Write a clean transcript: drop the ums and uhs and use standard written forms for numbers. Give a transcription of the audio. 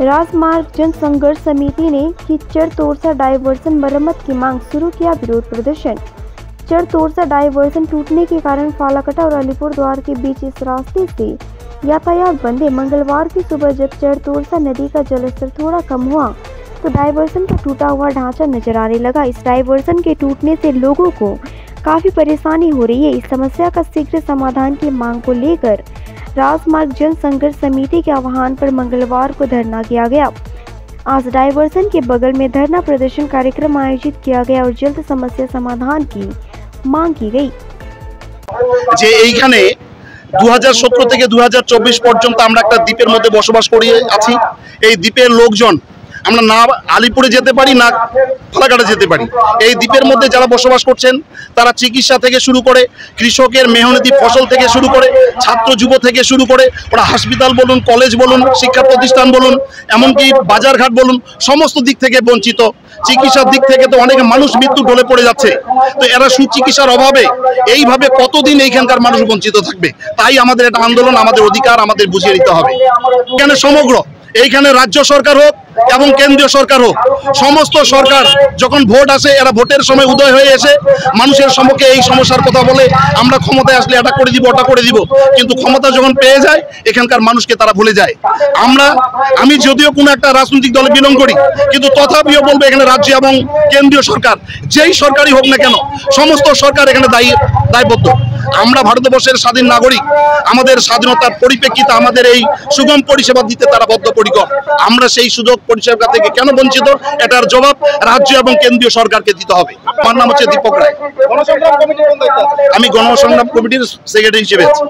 राजमार्ग जन संघर्ष समिति ने की चरतोरसा डायवर्सन मरम्मत की मांग शुरू किया विरोध प्रदर्शन। चरतोरसा डायवर्सन टूटने के कारण फालाकटा और अलीपुर द्वार के बीच इस रास्ते से यातायात बंद है। मंगलवार की सुबह जब चरतोरसा नदी का जलस्तर थोड़ा कम हुआ तो डायवर्सन का टूटा हुआ ढांचा नजर आने लगा। इस डायवर्सन के टूटने से लोगों को काफी परेशानी हो रही है। इस समस्या का शीघ्र समाधान की मांग को लेकर राजमार्ग जन संघर्ष समिति के आह्वान पर मंगलवार को धरना किया गया। आज डायवर्सन के बगल में धरना प्रदर्शन कार्यक्रम आयोजित किया गया और जल्द समस्या समाधान की मांग की गई। যে এইখানে 2017 থেকে 2024 পর্যন্ত আমরা একটা দ্বীপের মধ্যে বসবাস করে আছি। এই দ্বীপের লোকজন আমরা না আলিপুরে যেতে পারি না ফালাকাটা যেতে পারি। এই দ্বীপের মধ্যে যারা বসবাস করছেন তারা চিকিৎসা থেকে শুরু করে কৃষকের মেহনতি ফসল থেকে শুরু করে ছাত্র যুব থেকে শুরু করে ওরা হাসপাতাল বলুন, কলেজ বলুন, শিক্ষা প্রতিষ্ঠান বলুন, এমনকি বাজারঘাট বলুন, সমস্ত দিক থেকে বঞ্চিত। চিকিৎসার দিক থেকে তো অনেক মানুষ মৃত্যু ঢলে পড়ে যাচ্ছে। তো এরা সুচিকিৎসার অভাবে এইভাবে কতদিন এইখানকার মানুষ বঞ্চিত থাকবে? তাই আমাদের এটা আন্দোলন, আমাদের অধিকার আমাদের বুঝিয়ে নিতে হবে। এখানে সমগ্র এইখানে রাজ্য সরকার হোক এবং কেন্দ্রীয় সরকার হোক, সমস্ত সরকার যখন ভোট আসে এরা ভোটের সময় উদয় হয়ে এসে মানুষের সম্মুখে এই সমস্যার কথা বলে আমরা ক্ষমতায় আসলে এটা করে দিব ওটা করে দিব, কিন্তু ক্ষমতা যখন পেয়ে যায় এখানকার মানুষকে তারা ভুলে যায়। আমি যদিও কোনো একটা রাজনৈতিক দলে বিলং করি, কিন্তু তথাপিও বলবো এখানে রাজ্য এবং কেন্দ্রীয় সরকার যেই সরকারই হোক না কেন সমস্ত সরকার এখানে দায়বদ্ধ। আমরা ভারতবর্ষের স্বাধীন নাগরিক, আমাদের স্বাধীনতার পরিপ্রেক্ষিতে আমাদের এই সুগম পরিষেবা দিতে তারা বদ্ধপরিকর। আমরা সেই সুযোগ পরিষেবা থেকে কেন বঞ্চিত, এটার জবাব রাজ্য এবং কেন্দ্রীয় সরকারকে দিতে হবে। আমার নাম হচ্ছে দীপক রায়, আমি গণসংগ্রাম কমিটির সেক্রেটারি হিসেবে আছি।